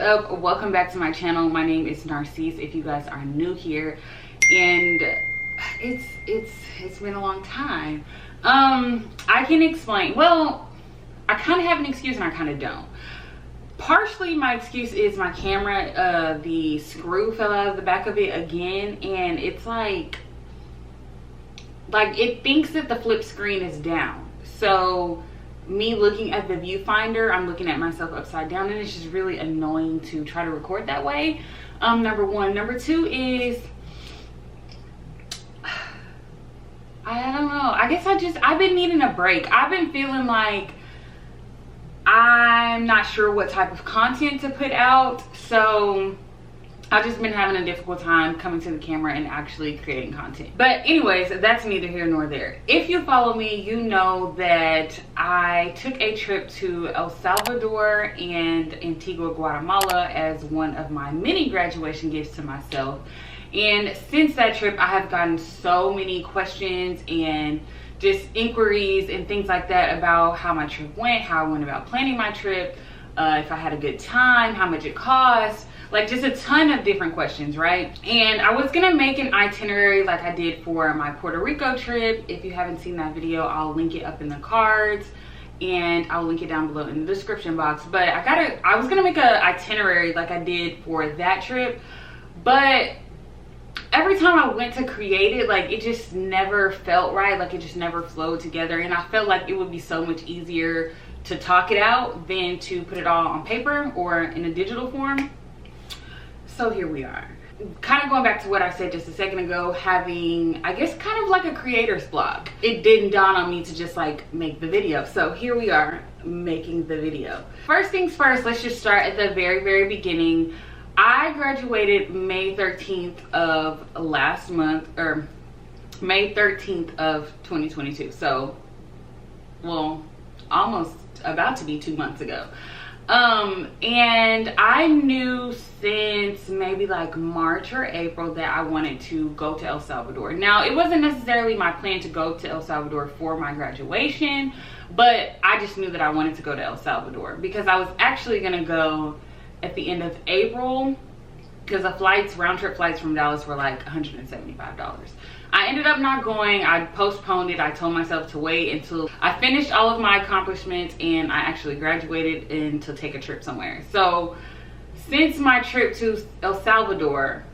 up? Welcome back to my channel. My name is Narcisse if you guys are new here, and it's been a long time. I can explain. Well, I kind of have an excuse and I kind of don't. Partially my excuse is my camera, the screw fell out of the back of it again, and it's like it thinks that the flip screen is down. So me looking at the viewfinder, I'm looking at myself upside down, and it's just really annoying to try to record that way. Number one. Number two is, I don't know, I guess I've been needing a break. I've been feeling like I'm not sure what type of content to put out, so I've just been having a difficult time coming to the camera and actually creating content. But anyways, that's neither here nor there. If you follow me, you know that I took a trip to El Salvador and Antigua, Guatemala as one of my mini graduation gifts to myself. And since that trip, I have gotten so many questions and just inquiries and things like that about how my trip went, how I went about planning my trip, if I had a good time, how much it cost, like just a ton of different questions, right? And I was gonna make an itinerary like I did for my Puerto Rico trip. If you haven't seen that video, I'll link it up in the cards and I'll link it down below in the description box. But I was gonna make an itinerary like I did for that trip, but every time I went to create it, like it just never felt right, like it just never flowed together, and I felt like it would be so much easier to talk it out than to put it all on paper or in a digital form. So here we are, kind of going back to what I said just a second ago, having, I guess, kind of like a creator's block. It didn't dawn on me to just like make the video, so here we are making the video. First things first, let's just start at the very beginning. I graduated May 13th of last month, or May 13th of 2022. So, well, almost about to be 2 months ago. And I knew since maybe like March or April that I wanted to go to El Salvador. Now, it wasn't necessarily my plan to go to El Salvador for my graduation, but I just knew that I wanted to go to El Salvador because I was actually gonna go at the end of April, because the round trip flights from Dallas were like $175. I ended up not going. I postponed it. I told myself to wait until I finished all of my accomplishments and I actually graduated and to take a trip somewhere. So since my trip to El Salvador,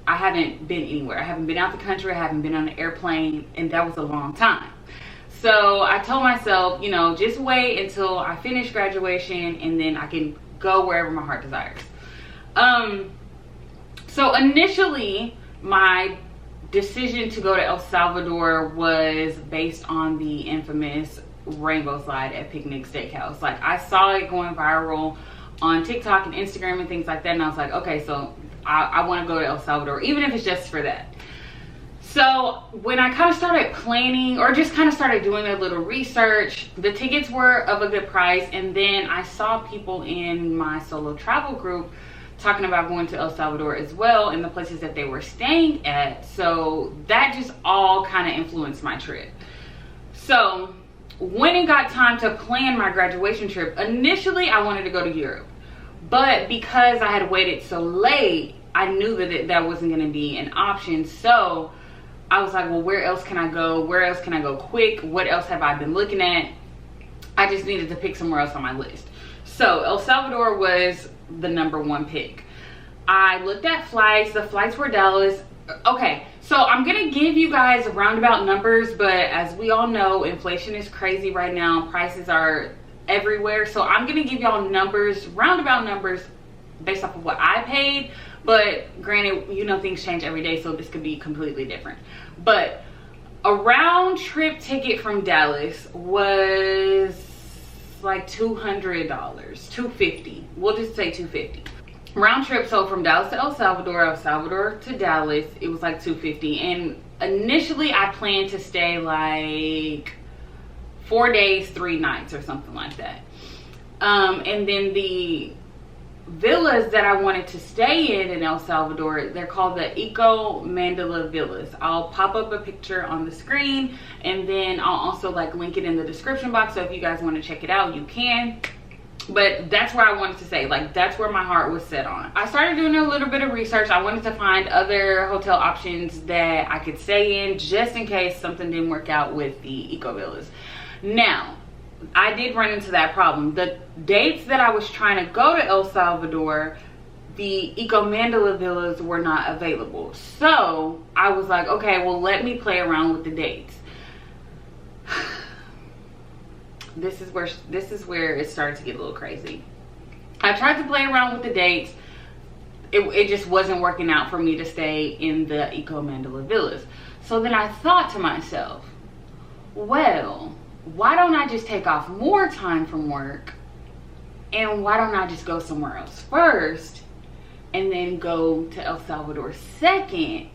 I haven't been anywhere. I haven't been out the country. I haven't been on an airplane, and that was a long time. So I told myself, you know, just wait until I finish graduation and then I can go wherever my heart desires. So initially my decision to go to El Salvador was based on the infamous rainbow slide at Picnic Steakhouse. Like, I saw it going viral on TikTok and Instagram and things like that, and I was like, okay, so I want to go to El Salvador, even if it's just for that. So when I kind of started planning, or just kind of started doing a little research, the tickets were of a good price, and then I saw people in my solo travel group talking about going to El Salvador as well, and the places that they were staying at. So that just all kind of influenced my trip. So when it got time to plan my graduation trip, initially I wanted to go to Europe, but because I had waited so late, I knew that that wasn't going to be an option. So I was like, well, where else can I go? Where else can I go quick? What else have I been looking at? I just needed to pick somewhere else on my list. So El Salvador was the #1 pick. I looked at flights. The flights were Dallas. Okay, so I'm gonna give you guys roundabout numbers, but as we all know, inflation is crazy right now. Prices are everywhere. So I'm gonna give y'all numbers, roundabout numbers, based off of what I paid. But granted, you know, things change every day, so this could be completely different. But a round trip ticket from Dallas was like $200, $250. We'll just say $250. Round trip, so from Dallas to El Salvador to Dallas, it was like $250. And initially I planned to stay like 4 days, 3 nights or something like that. And then the villas that I wanted to stay in El Salvador, they're called the Eco Mandala Villas. I'll pop up a picture on the screen, and then I'll also like link it in the description box, so if you guys want to check it out, you can. But that's where I wanted to say, like, that's where my heart was set on. I started doing a little bit of research. I wanted to find other hotel options that I could stay in just in case something didn't work out with the eco villas. Now, I did run into that problem. The dates that I was trying to go to El Salvador, the eco mandala villas were not available. So I was like, okay, well, let me play around with the dates. This is where it started to get a little crazy. I tried to play around with the dates. It just wasn't working out for me to stay in the eco mandala villas. So then I thought to myself, well, why don't I just take off more time from work, and why don't I just go somewhere else first and then go to El Salvador second,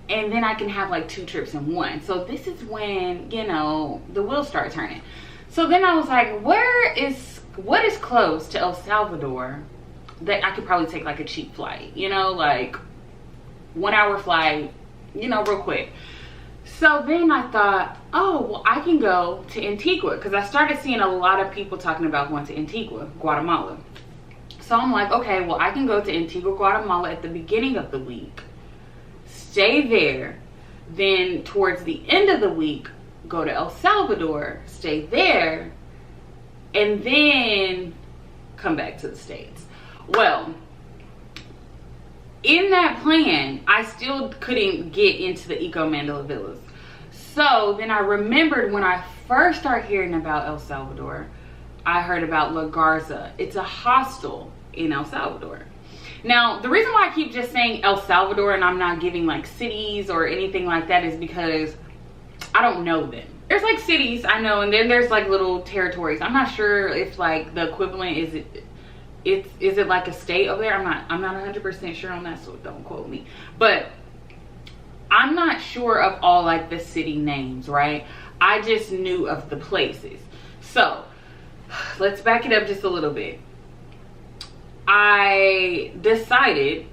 and then I can have like 2 trips in one. So this is when, you know, the wheels start turning. So then I was like, what is close to El Salvador that I could probably take like a cheap flight, you know, like 1 hour flight, you know, real quick. So then I thought, oh, well, I can go to Antigua, because I started seeing a lot of people talking about going to Antigua, Guatemala. So I'm like, okay, well, I can go to Antigua, Guatemala at the beginning of the week, stay there, then towards the end of the week, go to El Salvador, stay there, and then come back to the States. Well, in that plan, I still couldn't get into the eco mandala villas. So then I remembered when I first started hearing about El Salvador, I heard about La Garza. It's a hostel in El Salvador. Now, the reason why I keep just saying El Salvador and I'm not giving like cities or anything like that is because I don't know them. There's like cities I know, and then there's like little territories. I'm not sure if like the equivalent is it like a state over there. I'm not 100% sure on that, so don't quote me. But I'm not sure of all like the city names, right? I just knew of the places. So let's back it up just a little bit. I decided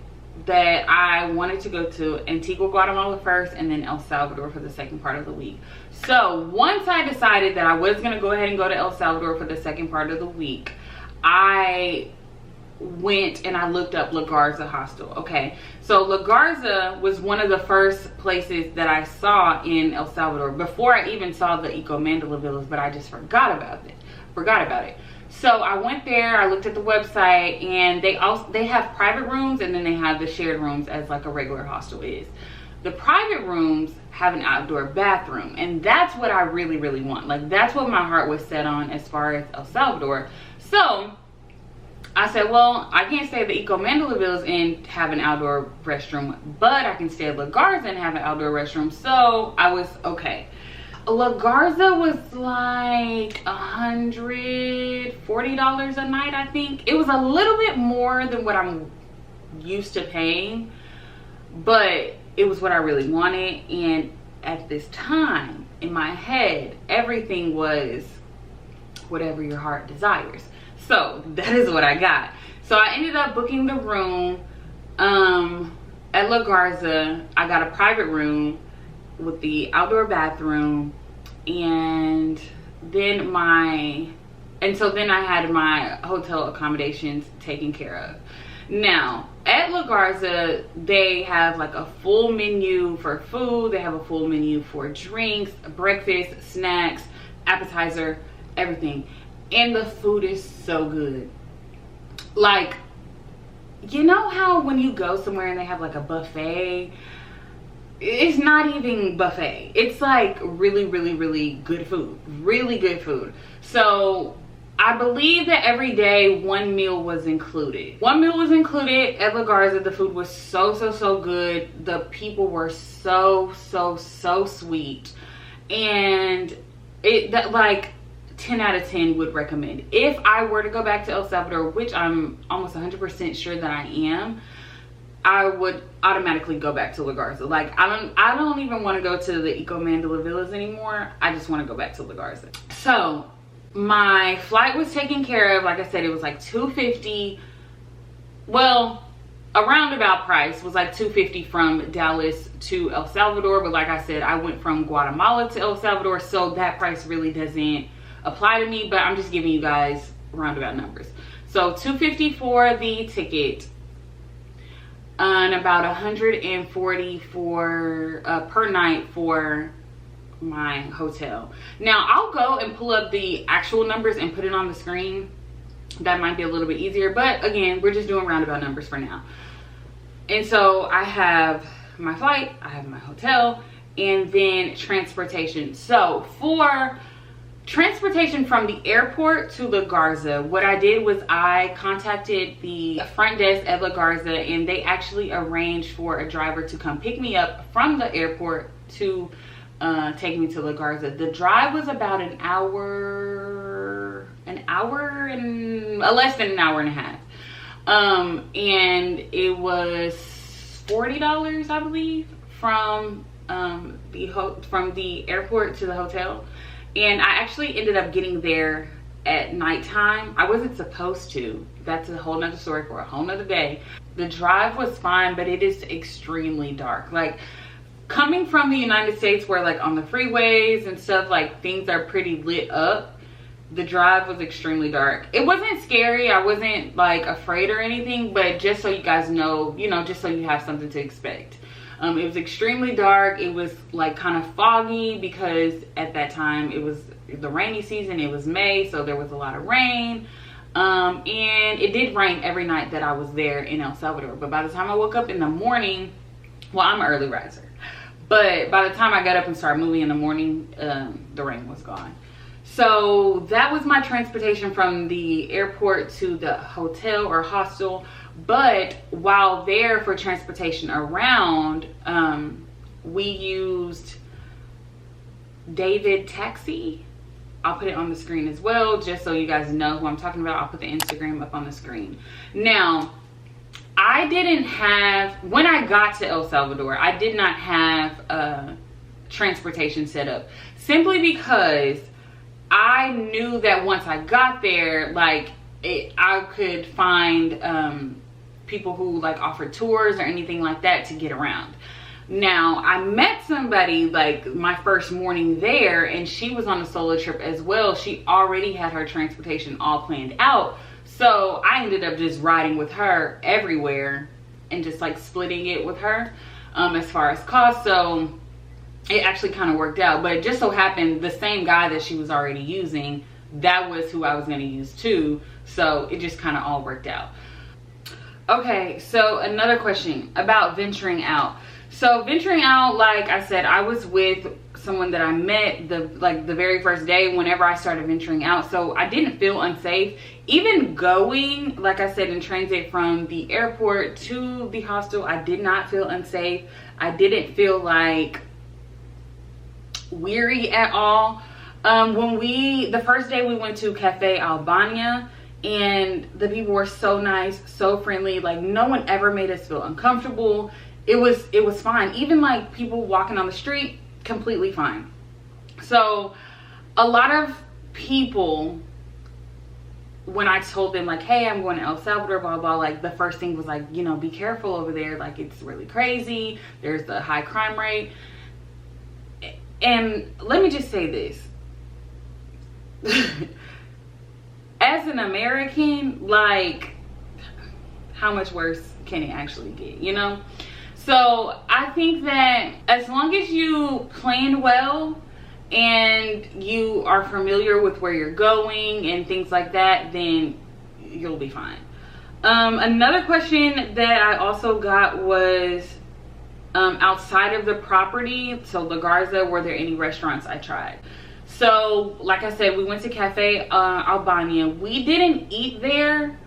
that I wanted to go to Antigua, Guatemala first, and then El Salvador for the second part of the week. So once I decided that I was going to go ahead and go to El Salvador for the second part of the week, I went and I looked up La Garza Hostel. Okay, so La Garza was one of the first places that I saw in El Salvador before I even saw the eco mandala villas, but I just forgot about it. So I went there, I looked at the website, and they have private rooms, and then they have the shared rooms as like a regular hostel is. The private rooms have an outdoor bathroom, and that's what I really, really want. Like, that's what my heart was set on as far as El Salvador. So I said, well, I can't stay at the eco mandala villas and have an outdoor restroom, but I can stay at La Garza and have an outdoor restroom. So I was okay. La Garza was like $140 a night, I think. It was a little bit more than what I'm used to paying, but it was what I really wanted. And at this time in my head, everything was whatever your heart desires. So that is what I got. So I ended up booking the room at La Garza. I got a private room with the outdoor bathroom, and then so then I had my hotel accommodations taken care of. Now at La Garza, they have like a full menu for food, they have a full menu for drinks, breakfast, snacks, appetizer, everything, and the food is so good. Like, you know how when you go somewhere and they have like a buffet, it's not even buffet, it's like really, really, really good food, really good food. So I believe that every day one meal was included. One meal was included at La Garza. The food was so good. The people were so sweet, and that like 10 out of 10 would recommend. If I were to go back to El Salvador, which I'm almost 100% sure that I am, I would automatically go back to La Garza. Like, I don't even want to go to the eco mandala villas anymore. I just want to go back to La Garza. So my flight was taken care of. Like I said, it was like $250. Well, a roundabout price was like $250 from Dallas to El Salvador, but like I said, I went from Guatemala to El Salvador, so that price really doesn't apply to me. But I'm just giving you guys roundabout numbers. So $250 for the ticket, and about $140 for per night for my hotel. Now I'll go and pull up the actual numbers and put it on the screen. That might be a little bit easier, but again, we're just doing roundabout numbers for now. And so I have my flight, I have my hotel, and then transportation. So for transportation from the airport to La Garza, what I did was I contacted the front desk at La Garza, and they actually arranged for a driver to come pick me up from the airport to take me to La Garza. The drive was about an hour and less than an hour and a half. And it was $40, I believe, from the airport to the hotel. And I actually ended up getting there at nighttime. I wasn't supposed to. That's a whole nother story for a whole nother day. The drive was fine, but it is extremely dark. Like, coming from the United States, where like on the freeways and stuff, like things are pretty lit up, the drive was extremely dark. It wasn't scary. I wasn't like afraid or anything, but just so you guys know, you know, just so you have something to expect. It was extremely dark. It was like kind of foggy because at that time it was the rainy season. It was May, so there was a lot of rain. And it did rain every night that I was there in El Salvador. But by the time I woke up in the morning, well, I'm an early riser, but by the time I got up and started moving in the morning, the rain was gone. So that was my transportation from the airport to the hotel or hostel. But while there for transportation around, we used David Taxi. I'll put it on the screen as well, just so you guys know who I'm talking about. I'll put the Instagram up on the screen. Now, I didn't have, when I got to El Salvador, I did not have transportation set up, simply because I knew that once I got there, like I could find people who like offered tours or anything like that to get around. Now, I met somebody like my first morning there, and she was on a solo trip as well. She already had her transportation all planned out. So I ended up just riding with her everywhere and just like splitting it with her as far as cost. So it actually kind of worked out. But it just so happened the same guy that she was already using, that was who I was going to use too. So it just kind of all worked out. Okay, so another question about venturing out. So venturing out, like I said, I was with someone that I met the very first day whenever I started venturing out. So I didn't feel unsafe. Even going, like I said, in transit from the airport to the hostel, I did not feel unsafe. I didn't feel like weary at all. The first day we went to Cafe Albania, and the people were so nice, so friendly. Like, no one ever made us feel uncomfortable. It was fine. Even like people walking on the street, completely fine. So a lot of people, when I told them like, hey, I'm going to El Salvador, blah, blah, like the first thing was like, you know, be careful over there. Like, it's really crazy. There's the high crime rate. And let me just say this. As an American, like, how much worse can it actually get, you know? So I think that as long as you plan well and you are familiar with where you're going and things like that, then you'll be fine. Another question that I also got was outside of the property, so La Garza, were there any restaurants I tried? So like I said, we went to Cafe Albania. We didn't eat there,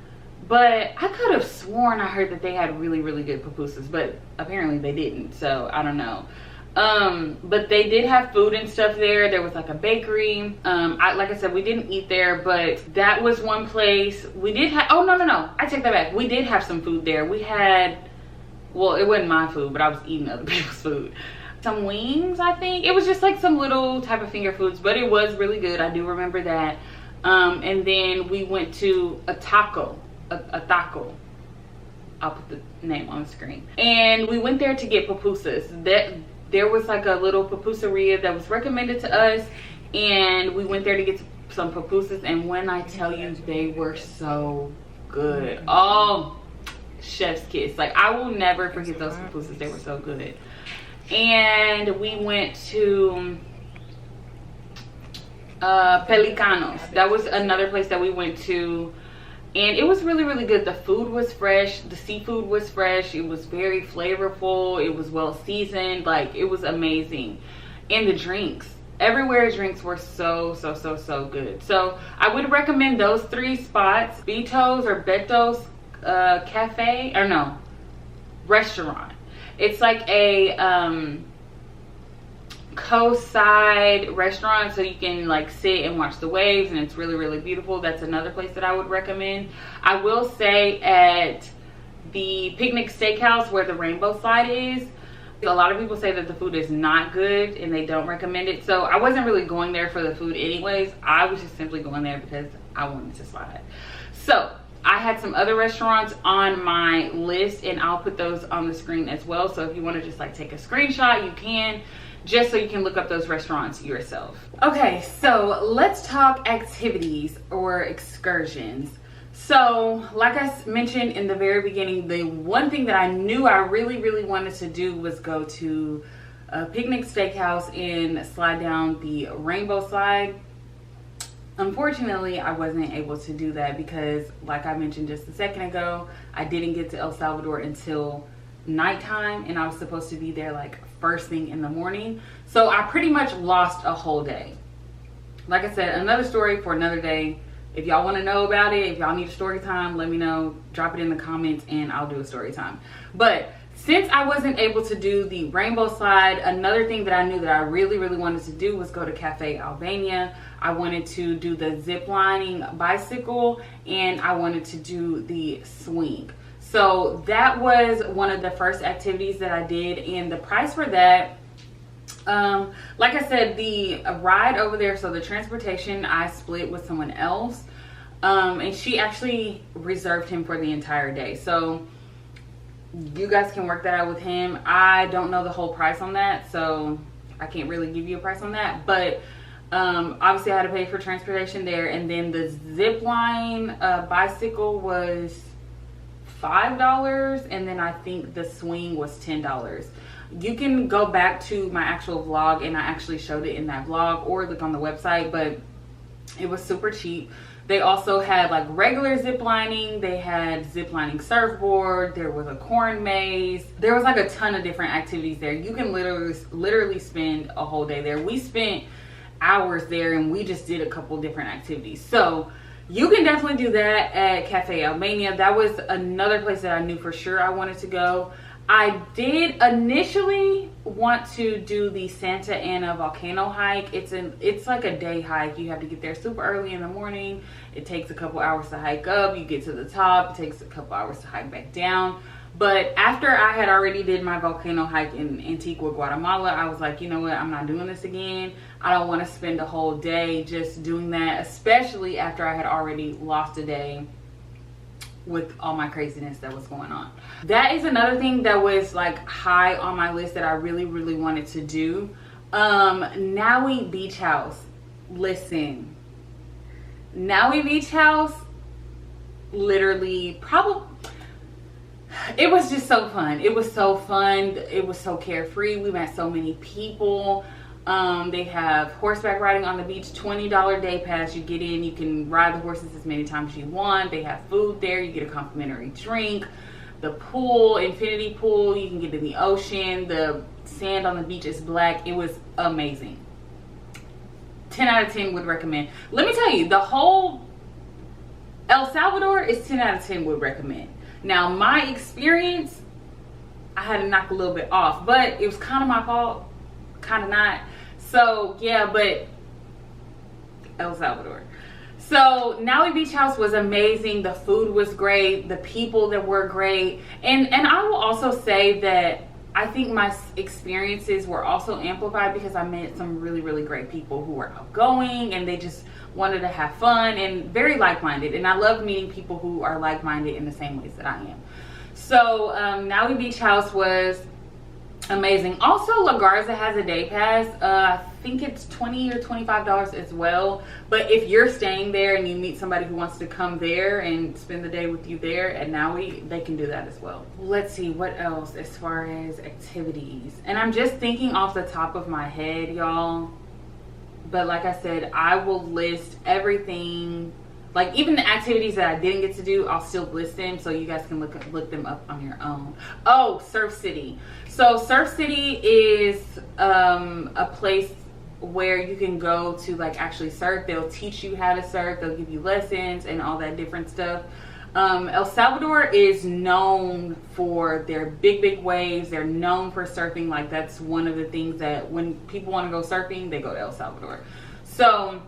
but I could have sworn I heard that they had really, really good pupusas, but apparently they didn't, so I don't know. But they did have food and stuff there. There was like a bakery. Like I said, we didn't eat there, but that was one place. We did have, oh no, I take that back. We did have some food there. We had, well, it wasn't my food, but I was eating other people's food. Some wings, I think. It was just like some little type of finger foods, but it was really good. I do remember that. And then we went to a taco. I'll put the name on the screen. And we went there to get pupusas. There was like a little pupuseria that was recommended to us, and we went there to get some pupusas, and when I tell you, they were so good. Oh, chef's kiss. Like, I will never forget those pupusas. They were so good. And we went to Pelicanos. That was another place that we went to, and it was really, really good. The food was fresh, the seafood was fresh, it was very flavorful, it was well seasoned. Like, it was amazing. And the drinks, everywhere, drinks were so good. So I would recommend those 3 spots: Beto's or Beto's cafe, or no, restaurant. It's like a coastside restaurant, so you can like sit and watch the waves, and it's really, really beautiful. That's another place that I would recommend. I will say, at the Picnic Steakhouse where the Rainbow Slide is, a lot of people say that the food is not good and they don't recommend it. So I wasn't really going there for the food anyways. I was just simply going there because I wanted to slide. So I had some other restaurants on my list, and I'll put those on the screen as well. So if you want to just like take a screenshot, you can, just so you can look up those restaurants yourself. Okay, so let's talk activities or excursions. So like I mentioned in the very beginning, the one thing that I knew I really wanted to do was go to a Picnic Steakhouse and slide down the Rainbow Slide. Unfortunately, I wasn't able to do that because, like I mentioned just a second ago, I didn't get to El Salvador until nighttime, and I was supposed to be there like first thing in the morning. So I pretty much lost a whole day. Like I said, another story for another day. If y'all want to know about it, if y'all need a story time, let me know. Drop it in the comments and I'll do a story time. But since I wasn't able to do the Rainbow Slide, another thing that I knew that I really wanted to do was go to Cafe Albania. I wanted to do the zip lining bicycle, and I wanted to do the swing. So that was one of the first activities that I did, and the price for that, like I said, the ride over there, so the transportation, I split with someone else, and she actually reserved him for the entire day. So you guys can work that out with him. I don't know the whole price on that, so I can't really give you a price on that. But obviously I had to pay for transportation there, and then the zip line bicycle was $5, and then I think the swing was $10. You can go back to my actual vlog, and I actually showed it in that vlog, or look on the website, but it was super cheap. They also had like regular zip lining, they had zip lining surfboard, there was a corn maze, there was like a ton of different activities there. You can literally spend a whole day there. We spent hours there, and we just did a couple different activities. So you can definitely do that at Cafe Albania. That was another place that I knew for sure I wanted to go. I did initially want to do the Santa Ana volcano hike. It's like a day hike. You have to get there super early in the morning. It takes a couple hours to hike up. You get to the top. It takes a couple hours to hike back down. But after I had already did my volcano hike in Antigua, Guatemala, I was like, you know what? I'm not doing this again. I don't want to spend a whole day just doing that, especially after I had already lost a day with all my craziness that was going on. That is another thing that was like high on my list that I really wanted to do. Naui Beach House. Listen, Naui Beach House, literally, probably, it was just so fun. It was so fun. It was so carefree. We met so many people. They have horseback riding on the beach, $20 day pass. You get in, you can ride the horses as many times as you want. They have food there. You get a complimentary drink. The pool, infinity pool, you can get in the ocean. The sand on the beach is black. It was amazing. 10 out of 10 would recommend. Let me tell you, the whole El Salvador is 10 out of 10 would recommend. Now, my experience, I had to knock a little bit off, but it was kind of my fault, kind of not. So yeah, but El Salvador. So Naui Beach House was amazing. The food was great. The people that were great. And I will also say that I think my experiences were also amplified because I met some really great people who were outgoing, and they just wanted to have fun and very like-minded. And I love meeting people who are like-minded in the same ways that I am. So Naui Beach House was amazing. Also, La Garza has a day pass. I think it's $20 or $25 as well. But if you're staying there and you meet somebody who wants to come there and spend the day with you there at Naui, they can do that as well. Let's see what else as far as activities. And I'm just thinking off the top of my head, y'all. But like I said, I will list everything. Like even the activities that I didn't get to do, I'll still list them so you guys can look them up on your own. Oh, Surf City. So Surf City is a place where you can go to like actually surf. They'll teach you how to surf. They'll give you lessons and all that different stuff. El Salvador is known for their big waves. They're known for surfing. Like that's one of the things that when people want to go surfing, they go to El Salvador. So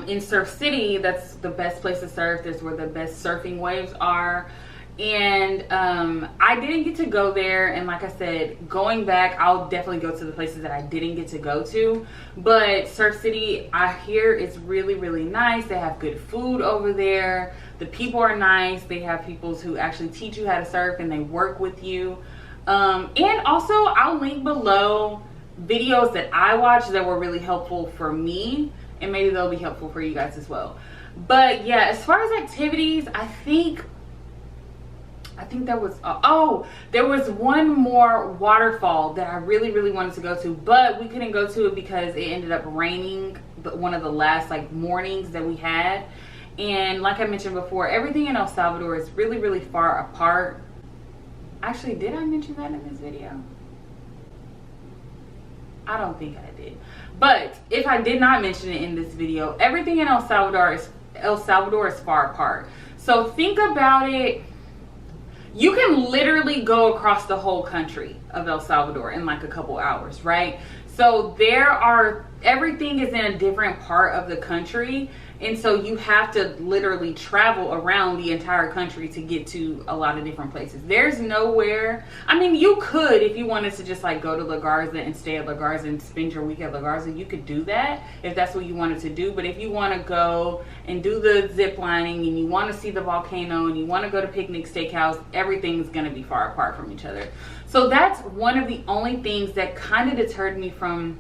in Surf City, that's the best place to surf. That's where the best surfing waves are. And I didn't get to go there, and like I said, going back, I'll definitely go to the places that I didn't get to go to. But Surf City, I hear it's really nice. They have good food over there. The people are nice. They have people who actually teach you how to surf and they work with you. And also, I'll link below videos that I watched that were really helpful for me, and maybe they'll be helpful for you guys as well. But yeah, as far as activities, I think there was there was one more waterfall that I really wanted to go to, but we couldn't go to it because it ended up raining one of the last like mornings that we had. And like I mentioned before, everything in El Salvador is really far apart. Actually, did I mention that in this video? I don't think I did. But if I did not mention it in this video, everything in El Salvador is far apart. So think about it. You can literally go across the whole country of El Salvador in like a couple hours, right? So everything is in a different part of the country. And so you have to literally travel around the entire country to get to a lot of different places. There's nowhere, I mean, you could, if you wanted to just like go to La Garza and stay at La Garza and spend your week at La Garza, you could do that if that's what you wanted to do. But if you want to go and do the zip lining and you want to see the volcano and you want to go to Picnic Steakhouse, everything's going to be far apart from each other. So that's one of the only things that kind of deterred me from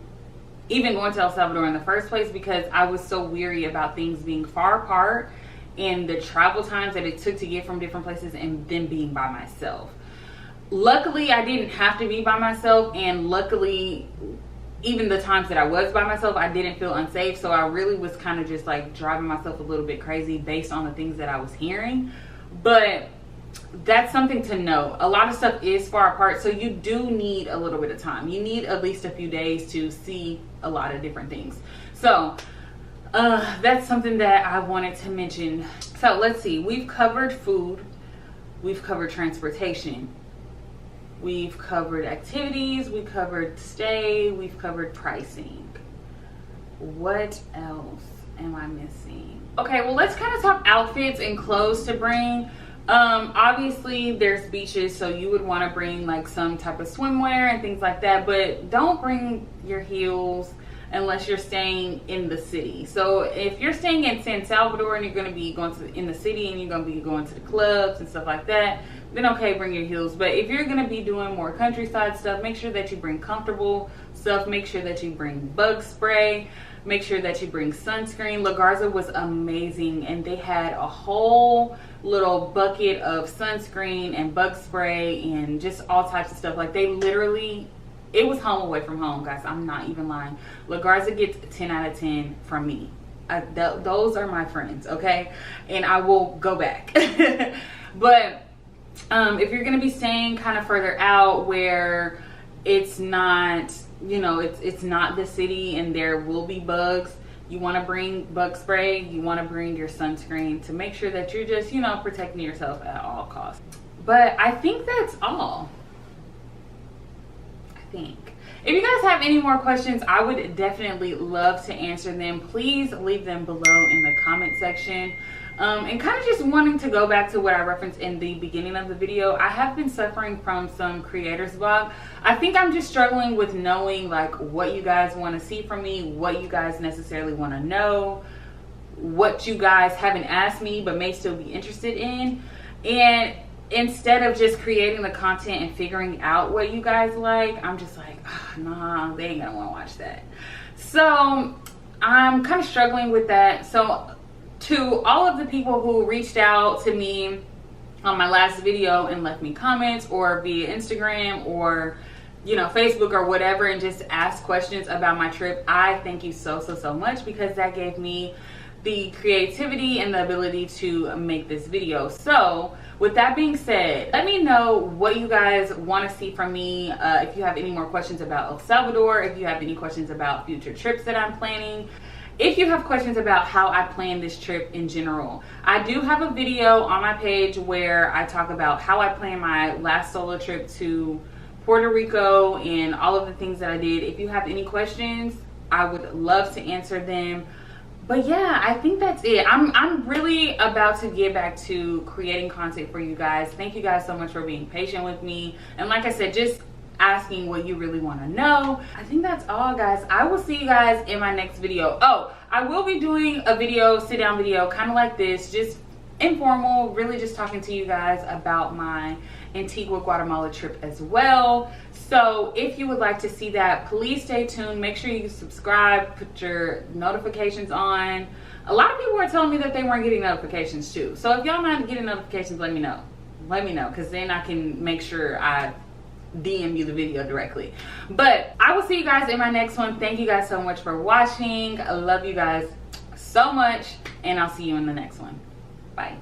even going to El Salvador in the first place, because I was so weary about things being far apart and the travel times that it took to get from different places and then being by myself. Luckily, I didn't have to be by myself, and luckily, even the times that I was by myself, I didn't feel unsafe. So I really was kind of just like driving myself a little bit crazy based on the things that I was hearing. But that's something to know. A lot of stuff is far apart, so you do need a little bit of time. You need at least a few days to see a lot of different things. So that's something that I wanted to mention. So let's see, we've covered food, we've covered transportation, we've covered activities, we've covered stay, we've covered pricing. What else am I missing? Okay, well, let's kind of talk outfits and clothes to bring. Obviously there's beaches, so you would want to bring like some type of swimwear and things like that, but don't bring your heels unless you're staying in the city. So if you're staying in San Salvador and you're going to be going in the city and you're going to be going to the clubs and stuff like that, then okay, bring your heels. But if you're going to be doing more countryside stuff, make sure that you bring comfortable stuff. Make sure that you bring bug spray. Make sure that you bring sunscreen. La Garza was amazing, and they had a whole little bucket of sunscreen and bug spray and just all types of stuff. Like they literally, it was home away from home, guys. I'm not even lying. La Garza gets a 10 out of 10 from me. Those are my friends, okay? And I will go back. But if you're going to be staying kind of further out where it's not, you know, it's not the city and there will be bugs, you want to bring bug spray, you want to bring your sunscreen to make sure that you're just, you know, protecting yourself at all costs. But I think that's all. I think. If you guys have any more questions, I would definitely love to answer them. Please leave them below in the comment section. And kind of just wanting to go back to what I referenced in the beginning of the video, I have been suffering from some creator's block. I think I'm just struggling with knowing like what you guys want to see from me, what you guys necessarily want to know, what you guys haven't asked me but may still be interested in. And instead of just creating the content and figuring out what you guys like, I'm just like, oh, nah, they ain't gonna want to watch that. So I'm kind of struggling with that. So to all of the people who reached out to me on my last video and left me comments, or via Instagram or, you know, Facebook or whatever, and just asked questions about my trip, I thank you so much, because that gave me the creativity and the ability to make this video. So with that being said, let me know what you guys want to see from me. If you have any more questions about El Salvador, if you have any questions about future trips that I'm planning, if you have questions about how I plan this trip in general. I do have a video on my page where I talk about how I planned my last solo trip to Puerto Rico and all of the things that I did. If you have any questions, I would love to answer them. But yeah, I think that's it. I'm really about to get back to creating content for you guys. Thank you guys so much for being patient with me. And like I said, just asking what you really want to know. I think that's all, guys. I will see you guys in my next video. Oh, I will be doing a video, sit down video, kind of like this, just informal, really just talking to you guys about my Antigua, Guatemala trip as well. So if you would like to see that, please stay tuned. Make sure you subscribe, put your notifications on. A lot of people were telling me that they weren't getting notifications too. So if y'all not getting notifications, let me know. Let me know, because then I can make sure I DM you the video directly. But I will see you guys in my next one. Thank you guys so much for watching. I love you guys so much, and I'll see you in the next one. Bye.